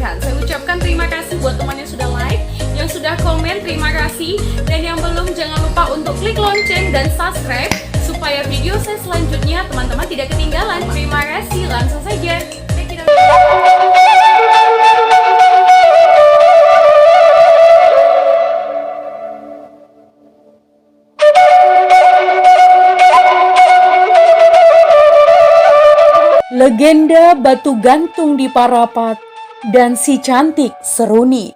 kebaikan. Saya ucapkan terima kasih buat teman yang sudah like, yang sudah komen, terima kasih. Dan yang belum, jangan lupa untuk klik lonceng dan subscribe supaya video saya selanjutnya teman-teman tidak ketinggalan. Terima kasih, langsung saja. Legenda batu gantung di Parapat dan si cantik Seruni.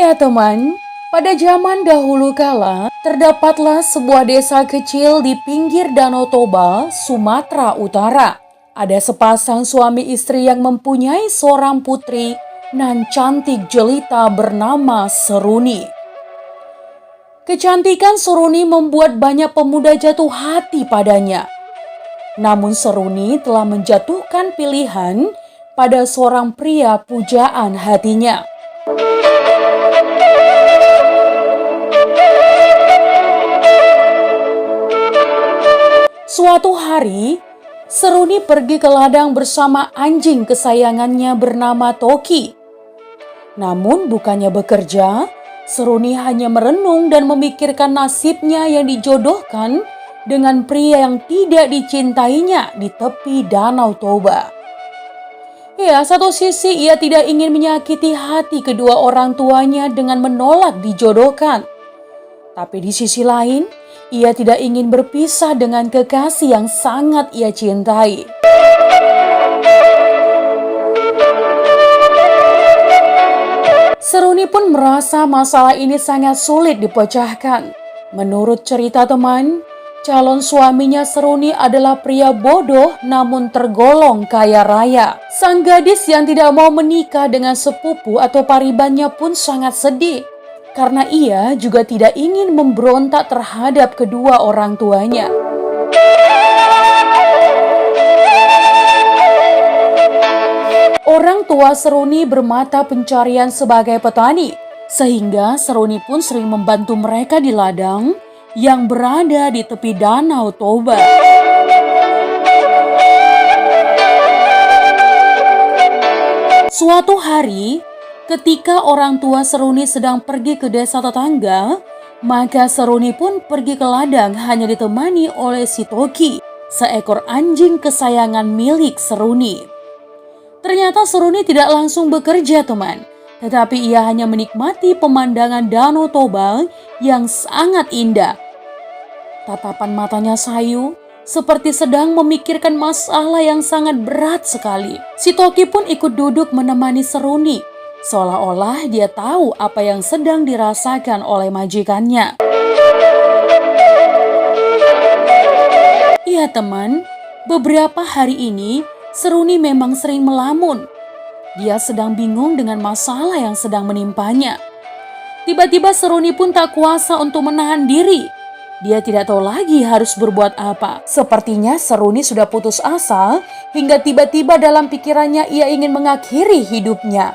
Ya teman, pada zaman dahulu kala, terdapatlah sebuah desa kecil di pinggir Danau Toba, Sumatera Utara. Ada sepasang suami istri yang mempunyai seorang putri nan cantik jelita bernama Seruni. Kecantikan Seruni membuat banyak pemuda jatuh hati padanya. Namun Seruni telah menjatuhkan pilihan pada seorang pria pujaan hatinya. Suatu hari, Seruni pergi ke ladang bersama anjing kesayangannya bernama Toki. Namun bukannya bekerja, Seruni hanya merenung dan memikirkan nasibnya yang dijodohkan dengan pria yang tidak dicintainya di tepi Danau Toba. Ya, satu sisi ia tidak ingin menyakiti hati kedua orang tuanya dengan menolak dijodohkan. Tapi di sisi lain, ia tidak ingin berpisah dengan kekasih yang sangat ia cintai. Seruni pun merasa masalah ini sangat sulit dipecahkan. Menurut cerita teman, calon suaminya Seruni adalah pria bodoh namun tergolong kaya raya. Sang gadis yang tidak mau menikah dengan sepupu atau paribannya pun sangat sedih. Karena ia juga tidak ingin memberontak terhadap kedua orang tuanya. Orang tua Seruni bermata pencarian sebagai petani, sehingga Seruni pun sering membantu mereka di ladang yang berada di tepi Danau Toba. Suatu hari, ketika orang tua Seruni sedang pergi ke desa tetangga, maka Seruni pun pergi ke ladang hanya ditemani oleh si Toki, seekor anjing kesayangan milik Seruni. Ternyata Seruni tidak langsung bekerja teman, tetapi ia hanya menikmati pemandangan Danau Toba yang sangat indah. Tatapan matanya sayu, seperti sedang memikirkan masalah yang sangat berat sekali. Si Toki pun ikut duduk menemani Seruni, seolah-olah dia tahu apa yang sedang dirasakan oleh majikannya. Iya teman, beberapa hari ini Seruni memang sering melamun. Dia sedang bingung dengan masalah yang sedang menimpanya. Tiba-tiba Seruni pun tak kuasa untuk menahan diri. Dia tidak tahu lagi harus berbuat apa. Sepertinya Seruni sudah putus asa hingga tiba-tiba dalam pikirannya ia ingin mengakhiri hidupnya.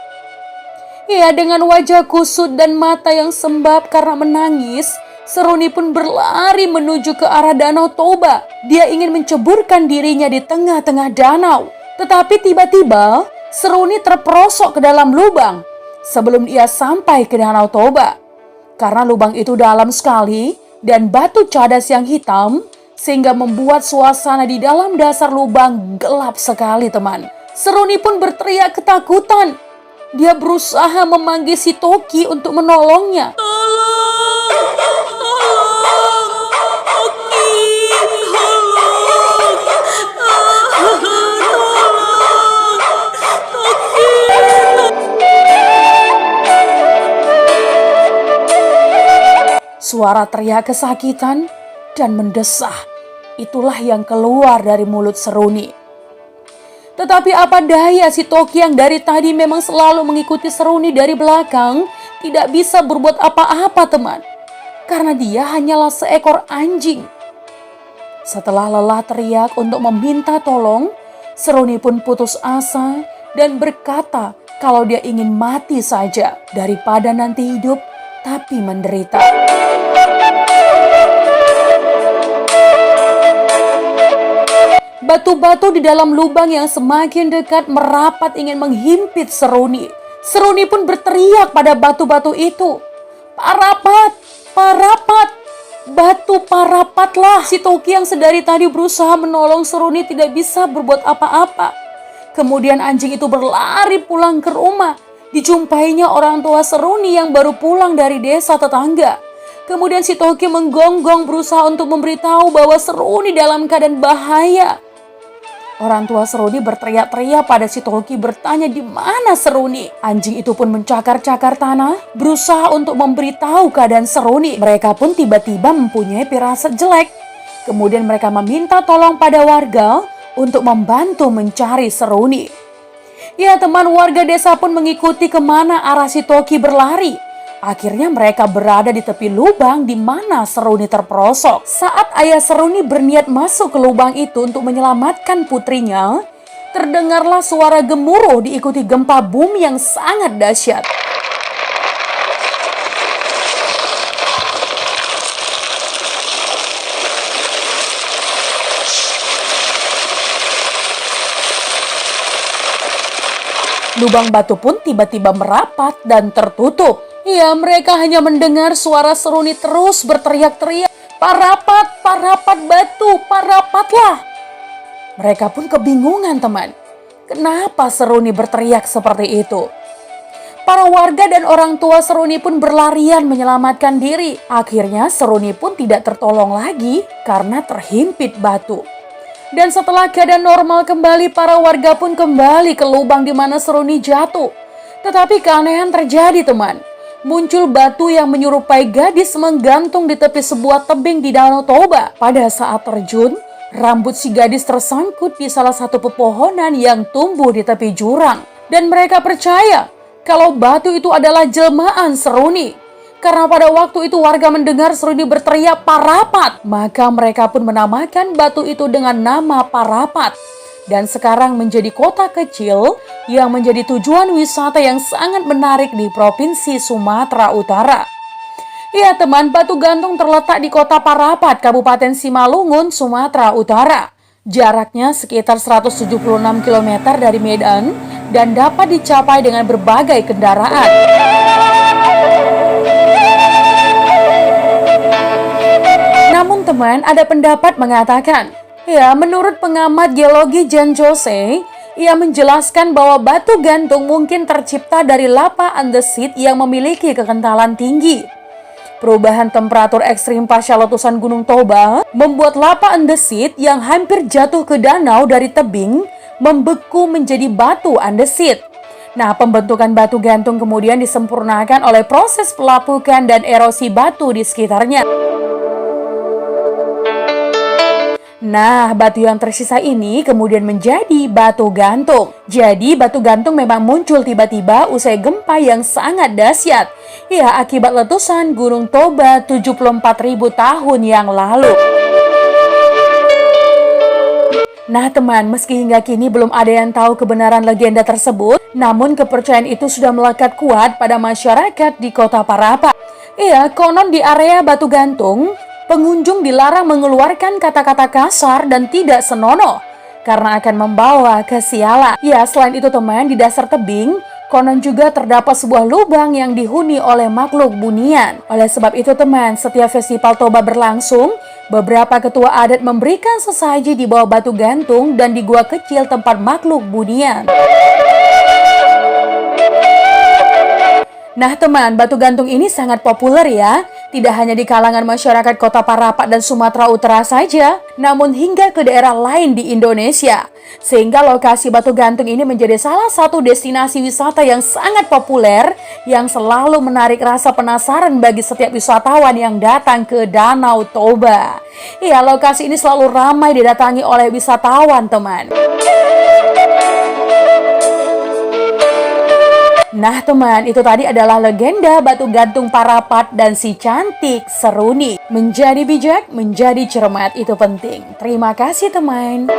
Ya, dengan wajah kusut dan mata yang sembab karena menangis, Seruni pun berlari menuju ke arah Danau Toba. Dia ingin menceburkan dirinya di tengah-tengah danau. Tetapi tiba-tiba Seruni terperosok ke dalam lubang sebelum ia sampai ke Danau Toba. Karena lubang itu dalam sekali dan batu cadas yang hitam, sehingga membuat suasana di dalam dasar lubang gelap sekali teman. Seruni pun berteriak ketakutan. Dia berusaha memanggil si Toki untuk menolongnya. Suara teriak kesakitan dan mendesah, itulah yang keluar dari mulut Seruni. Tetapi apa daya si Toki yang dari tadi memang selalu mengikuti Seruni dari belakang, tidak bisa berbuat apa-apa teman. Karena dia hanyalah seekor anjing. Setelah lelah teriak untuk meminta tolong, Seruni pun putus asa dan berkata kalau dia ingin mati saja daripada nanti hidup tapi menderita. Batu-batu di dalam lubang yang semakin dekat merapat ingin menghimpit Seruni. Seruni pun berteriak pada batu-batu itu, "Parapat, parapat, batu parapatlah." Si Toki yang sedari tadi berusaha menolong Seruni tidak bisa berbuat apa-apa. Kemudian anjing itu berlari pulang ke rumah. Dijumpainya orang tua Seruni yang baru pulang dari desa tetangga. Kemudian si Toki menggonggong berusaha untuk memberitahu bahwa Seruni dalam keadaan bahaya. Orang tua Seruni berteriak-teriak pada si Toki bertanya di mana Seruni. Anjing itu pun mencakar-cakar tanah berusaha untuk memberitahu keadaan Seruni. Mereka pun tiba-tiba mempunyai firasat jelek. Kemudian mereka meminta tolong pada warga untuk membantu mencari Seruni. Ya teman, warga desa pun mengikuti kemana arah si Toki berlari. Akhirnya mereka berada di tepi lubang di mana Seruni terperosok. Saat ayah Seruni berniat masuk ke lubang itu untuk menyelamatkan putrinya, terdengarlah suara gemuruh diikuti gempa bumi yang sangat dahsyat. Lubang batu pun tiba-tiba merapat dan tertutup. Ya, mereka hanya mendengar suara Seruni terus berteriak-teriak, "Parapat, parapat batu, parapatlah." Mereka pun kebingungan teman. Kenapa Seruni berteriak seperti itu? Para warga dan orang tua Seruni pun berlarian menyelamatkan diri. Akhirnya Seruni pun tidak tertolong lagi karena terhimpit batu. Dan setelah keadaan normal kembali, para warga pun kembali ke lubang di mana Seruni jatuh. Tetapi keanehan terjadi teman. Muncul batu yang menyerupai gadis menggantung di tepi sebuah tebing di Danau Toba. Pada saat terjun, rambut si gadis tersangkut di salah satu pepohonan yang tumbuh di tepi jurang. Dan mereka percaya kalau batu itu adalah jelmaan Seruni. Karena pada waktu itu warga mendengar Seruni berteriak parapat, maka mereka pun menamakan batu itu dengan nama Parapat. Dan sekarang menjadi kota kecil yang menjadi tujuan wisata yang sangat menarik di Provinsi Sumatera Utara. Ya teman, batu gantung terletak di kota Parapat, Kabupaten Simalungun, Sumatera Utara. Jaraknya sekitar 176 km dari Medan dan dapat dicapai dengan berbagai kendaraan. Namun teman, ada pendapat mengatakan, ya, menurut pengamat geologi Jan Jose, ia menjelaskan bahwa batu gantung mungkin tercipta dari lava andesit yang memiliki kekentalan tinggi. Perubahan temperatur ekstrim pasca letusan Gunung Toba membuat lava andesit yang hampir jatuh ke danau dari tebing membeku menjadi batu andesit. Nah, pembentukan batu gantung kemudian disempurnakan oleh proses pelapukan dan erosi batu di sekitarnya. Nah, batu yang tersisa ini kemudian menjadi batu gantung. Jadi, batu gantung memang muncul tiba-tiba usai gempa yang sangat dahsyat. Ya, akibat letusan Gunung Toba 74.000 tahun yang lalu. Nah teman, meski hingga kini belum ada yang tahu kebenaran legenda tersebut, namun kepercayaan itu sudah melekat kuat pada masyarakat di kota Parapat. Iya, konon di area batu gantung, pengunjung dilarang mengeluarkan kata-kata kasar dan tidak senonoh karena akan membawa kesialan. Ya, selain itu teman, di dasar tebing konon juga terdapat sebuah lubang yang dihuni oleh makhluk bunian. Oleh sebab itu teman, setiap festival Toba berlangsung, beberapa ketua adat memberikan sesaji di bawah batu gantung dan di gua kecil tempat makhluk bunian. Nah teman, batu gantung ini sangat populer ya. Tidak hanya di kalangan masyarakat kota Parapat dan Sumatera Utara saja, namun hingga ke daerah lain di Indonesia. Sehingga lokasi batu gantung ini menjadi salah satu destinasi wisata yang sangat populer, yang selalu menarik rasa penasaran bagi setiap wisatawan yang datang ke Danau Toba. Iya, lokasi ini selalu ramai didatangi oleh wisatawan teman. Nah teman, itu tadi adalah legenda batu gantung Parapat dan si cantik Seruni. Menjadi bijak, menjadi cermat itu penting. Terima kasih teman.